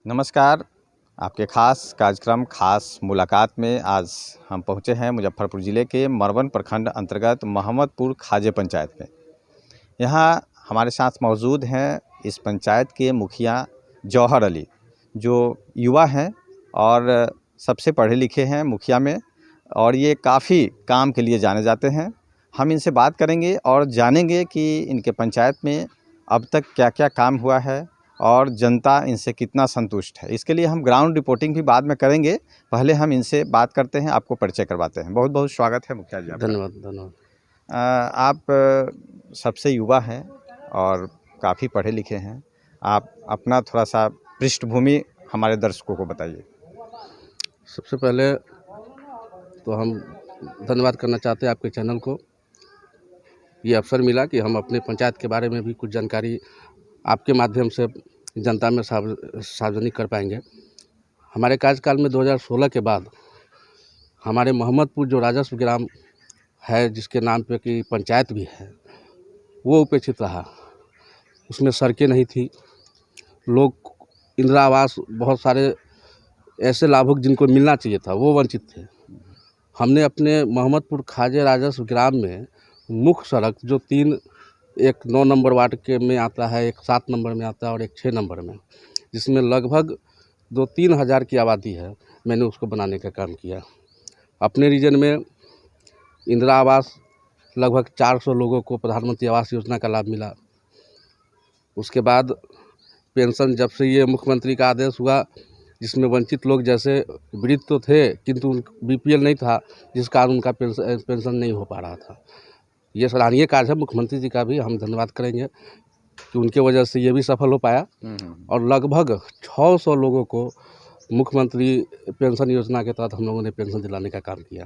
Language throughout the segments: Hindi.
नमस्कार। आपके ख़ास कार्यक्रम ख़ास मुलाकात में आज हम पहुँचे हैं मुजफ्फरपुर ज़िले के मरवन प्रखंड अंतर्गत मोहम्मदपुर खाजे पंचायत में। यहाँ हमारे साथ मौजूद हैं इस पंचायत के मुखिया जौहर अली, जो युवा हैं और सबसे पढ़े लिखे हैं मुखिया में, और ये काफ़ी काम के लिए जाने जाते हैं। हम इनसे बात करेंगे और जानेंगे कि इनके पंचायत में अब तक क्या क्या काम हुआ है और जनता इनसे कितना संतुष्ट है। इसके लिए हम ग्राउंड रिपोर्टिंग भी बाद में करेंगे। पहले हम इनसे बात करते हैं, आपको परिचय करवाते हैं। बहुत बहुत स्वागत है मुखिया जी आपका। धन्यवाद। आप सबसे युवा हैं और काफ़ी पढ़े लिखे हैं। आप अपना थोड़ा सा पृष्ठभूमि हमारे दर्शकों को बताइए। सबसे पहले तो हम धन्यवाद करना चाहते हैं आपके चैनल को। ये अवसर मिला कि हम अपने पंचायत के बारे में भी कुछ जानकारी आपके माध्यम से जनता में सार्वजनिक कर पाएंगे। हमारे कार्यकाल में 2016 के बाद हमारे मोहम्मदपुर जो राजस्व ग्राम है, जिसके नाम पे की पंचायत भी है, वो उपेक्षित रहा। उसमें सड़कें नहीं थी, लोग इंदिरा आवास, बहुत सारे ऐसे लाभुक जिनको मिलना चाहिए था वो वंचित थे। हमने अपने मोहम्मदपुर खाजे राजस्व ग्राम में मुख्य सड़क जो एक 9 नंबर वार्ड के में आता है, एक 7 नंबर में आता है और एक 6 नंबर में, जिसमें लगभग 2-3 हज़ार की आबादी है, मैंने उसको बनाने का काम किया। अपने रीजन में इंदिरा आवास लगभग 400 लोगों को प्रधानमंत्री आवास योजना का लाभ मिला। उसके बाद पेंशन, जब से ये मुख्यमंत्री का आदेश हुआ, जिसमें वंचित लोग जैसे वृद्ध तो थे किंतु बीपीएल नहीं था, जिस कारण उनका पेंशन नहीं हो पा रहा था। ये सराहनीय कार्य है, मुख्यमंत्री जी का भी हम धन्यवाद करेंगे कि उनके वजह से ये भी सफल हो पाया। और लगभग 600 लोगों को मुख्यमंत्री पेंशन योजना के तहत हम लोगों ने पेंशन दिलाने का काम किया।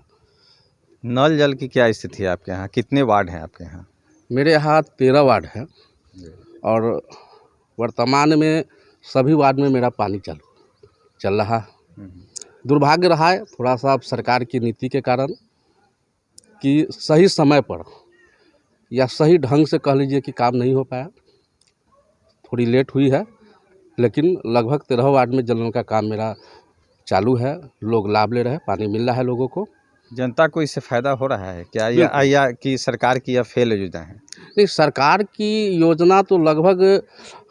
नल जल की क्या स्थिति है आपके यहाँ? कितने वार्ड हैं आपके यहाँ? मेरे यहाँ 13 वार्ड हैं और वर्तमान में सभी वार्ड में मेरा पानी चल रहा है। दुर्भाग्य रहा है थोड़ा सा सरकार की नीति के कारण कि सही समय पर या सही ढंग से कह लीजिए कि काम नहीं हो पाया, थोड़ी लेट हुई है, लेकिन लगभग 13 वार्ड में जल नल का काम मेरा चालू है। लोग लाभ ले रहे हैं, पानी मिल रहा है लोगों को। जनता को इससे फ़ायदा हो रहा है क्या, या कि सरकार की यह फेल योजना है? नहीं, सरकार की योजना तो लगभग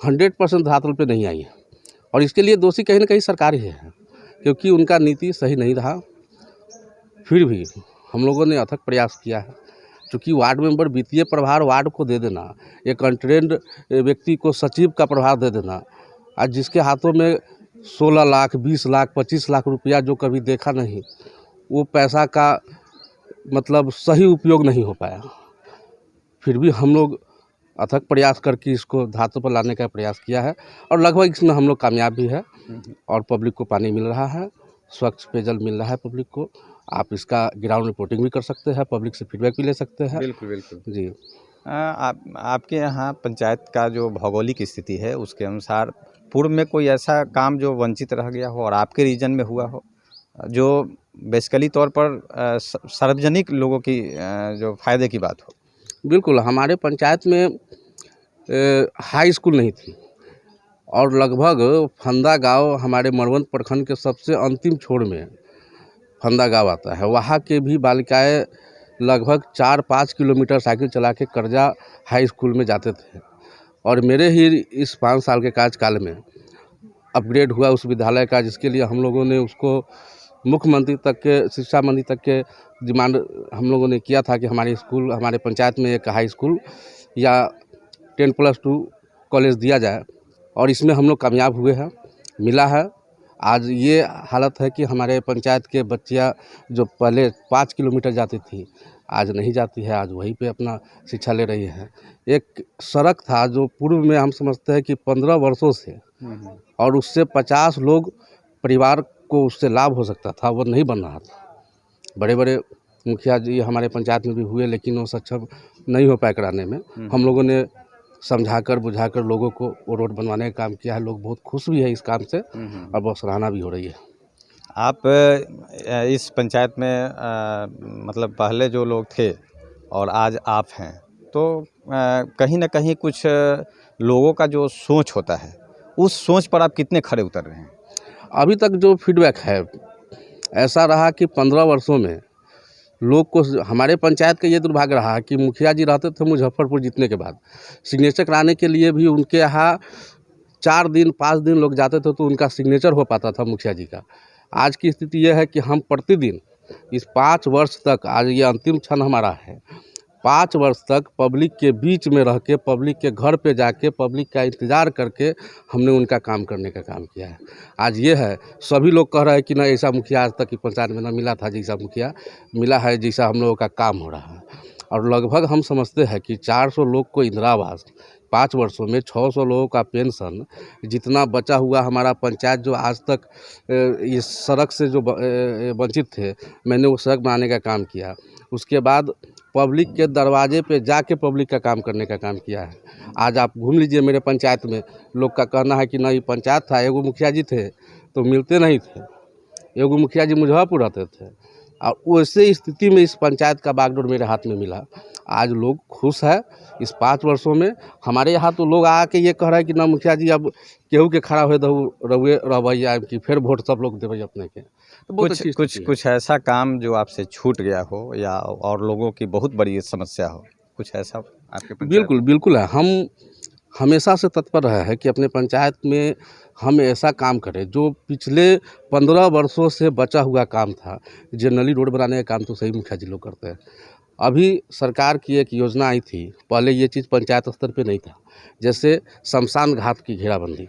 100% धरातल पे नहीं आई है और इसके लिए दोषी कहीं ना कहीं सरकार ही है, क्योंकि उनका नीति सही नहीं रहा। फिर भी हम लोगों ने अथक प्रयास किया है, क्योंकि वार्ड मेंबर वित्तीय प्रभार वार्ड को दे देना, एक अनट्रेंड व्यक्ति को सचिव का प्रभार दे देना, आज जिसके हाथों में 16 लाख, 20 लाख, 25 लाख रुपया जो कभी देखा नहीं, वो पैसा का मतलब सही उपयोग नहीं हो पाया। फिर भी हम लोग अथक प्रयास करके इसको धरातल पर लाने का प्रयास किया है और लगभग इसमें हम लोग कामयाब भी है और पब्लिक को पानी मिल रहा है, स्वच्छ पेयजल मिल रहा है पब्लिक को। आप इसका ग्राउंड रिपोर्टिंग भी कर सकते हैं, पब्लिक से फीडबैक भी ले सकते हैं। बिल्कुल जी। आपके यहाँ पंचायत का जो भौगोलिक स्थिति है उसके अनुसार पूर्व में कोई ऐसा काम जो वंचित रह गया हो और आपके रीजन में हुआ हो, जो बेसिकली तौर पर सार्वजनिक लोगों की जो फ़ायदे की बात हो? बिल्कुल, हमारे पंचायत में हाई स्कूल नहीं थी और लगभग फंदा गांव हमारे मरवन प्रखंड के सबसे अंतिम छोर में फंदा गांव आता है। वहाँ के भी बालिकाएं लगभग 4-5 किलोमीटर साइकिल चला के करजा हाई स्कूल में जाते थे और मेरे ही इस 5 साल के कार्यकाल में अपग्रेड हुआ उस विद्यालय का, जिसके लिए हम लोगों ने उसको मुख्यमंत्री तक के, शिक्षा मंत्री तक के डिमांड हम लोगों ने किया था कि हमारे पंचायत में एक हाई स्कूल या 10+2 कॉलेज दिया जाए और इसमें हम लोग कामयाब हुए हैं, मिला है। आज ये हालत है कि हमारे पंचायत के बच्चियाँ जो पहले 5 किलोमीटर जाती थी, आज नहीं जाती है, आज वहीं पे अपना शिक्षा ले रही है। एक सड़क था जो पूर्व में हम समझते हैं कि 15 वर्षों से और उससे 50 लोग परिवार को उससे लाभ हो सकता था, वो नहीं बन रहा था। बड़े बड़े मुखिया जी हमारे पंचायत में भी हुए, लेकिन वो सक्षम नहीं हो पाए कराने में। हम लोगों ने समझाकर बुझाकर लोगों को वो रोड बनवाने का काम किया है। लोग बहुत खुश भी है इस काम से और बहुत सराहना भी हो रही है। आप इस पंचायत में मतलब पहले जो लोग थे और आज आप हैं, तो कहीं ना कहीं कुछ लोगों का जो सोच होता है उस सोच पर आप कितने खरे उतर रहे हैं? अभी तक जो फीडबैक है ऐसा रहा कि 15 वर्षों में लोग को हमारे पंचायत का ये दुर्भाग्य रहा कि मुखिया जी रहते थे मुजफ्फरपुर जीतने के बाद, सिग्नेचर कराने के लिए भी उनके यहाँ 4 दिन 5 दिन लोग जाते थे तो उनका सिग्नेचर हो पाता था मुखिया जी का। आज की स्थिति यह है कि हम प्रतिदिन इस 5 वर्ष तक, आज ये अंतिम क्षण हमारा है, 5 वर्ष तक पब्लिक के बीच में रह के, पब्लिक के घर पे जाके, पब्लिक का इंतज़ार करके हमने उनका काम करने का काम किया है। आज ये है, सभी लोग कह रहे हैं कि ना ऐसा मुखिया आज तक की पंचायत में ना मिला था जैसा मुखिया मिला है, जैसा हम लोगों का काम हो रहा है। और लगभग हम समझते हैं कि 400 लोग को इंदिरा आवास, 5 वर्षों में 600 लोगों का पेंशन, जितना बचा हुआ हमारा पंचायत जो आज तक इस सड़क से जो वंचित थे, मैंने वो सड़क बनाने का काम किया। उसके बाद पब्लिक के दरवाजे पे जाके पब्लिक का काम करने का काम किया है। आज आप घूम लीजिए मेरे पंचायत में, लोग का कहना है कि नहीं पंचायत था, एगो मुखिया जी थे तो मिलते नहीं थे, एगो मुखिया जी मुजफ्फरपुर रहते थे, और वैसे स्थिति में इस पंचायत का बागडोर मेरे हाथ में मिला। आज लोग खुश है। इस 5 वर्षों में हमारे यहाँ तो लोग आके ये कह रहे हैं कि ना मुखिया जी अब केहू के खड़ा हुए रहुए रहबैया कि फिर वोट सब लोग देवे अपने के। तो बहुत अच्छी स्थिति है। कुछ ऐसा काम जो आपसे छूट गया हो या और लोगों की बहुत बड़ी समस्या हो, कुछ ऐसा आपके पंचायत? बिल्कुल, बिल्कुल है। हम हमेशा से तत्पर रहे हैं कि अपने पंचायत में हम ऐसा काम करें जो पिछले 15 वर्षों से बचा हुआ काम था। जनरली रोड बनाने का काम तो सही मुखिया जी लोग करते हैं। अभी सरकार की एक योजना आई थी, पहले ये चीज़ पंचायत स्तर पे नहीं था, जैसे शमशान घाट की घेराबंदी।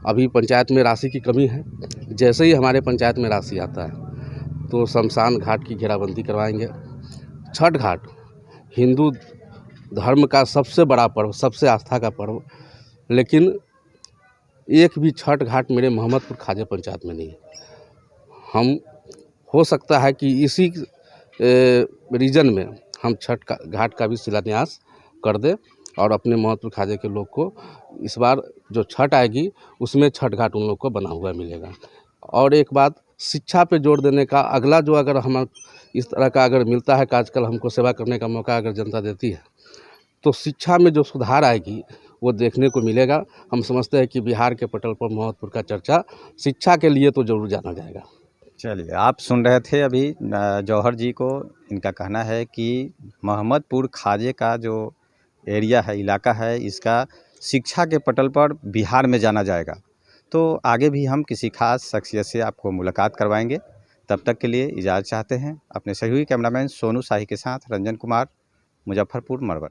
अभी पंचायत में राशि की कमी है, जैसे ही हमारे पंचायत में राशि आता है तो शमशान घाट की घेराबंदी करवाएंगे। छठ घाट हिंदू धर्म का सबसे बड़ा पर्व, सबसे आस्था का पर्व, लेकिन एक भी छठ घाट मेरे मोहम्मदपुर खाजे पंचायत में नहीं है। हम हो सकता है कि इसी रीजन में हम छठ का घाट का भी शिलान्यास कर दें और अपने मोहम्मदपुर खाजे के लोग को इस बार जो छठ आएगी उसमें छठ घाट उन लोग को बना हुआ मिलेगा। और एक बात, शिक्षा पे जोर देने का अगला जो अगर हम इस तरह का अगर मिलता है कि आजकल हमको सेवा करने का मौका अगर जनता देती है तो शिक्षा में जो सुधार आएगी वो देखने को मिलेगा। हम समझते हैं कि बिहार के पटल पर मोहम्मदपुर का चर्चा शिक्षा के लिए तो ज़रूर जाना जाएगा। चलिए, आप सुन रहे थे अभी जौहर जी को। इनका कहना है कि मोहम्मदपुर खाजे का जो एरिया है, इलाका है, इसका शिक्षा के पटल पर बिहार में जाना जाएगा। तो आगे भी हम किसी खास शख्सियत से आपको मुलाकात करवाएंगे। तब तक के लिए इजाज़त चाहते हैं। अपने सहयोगी कैमरामैन सोनू शाही के साथ रंजन कुमार, मुजफ्फरपुर, मरवन।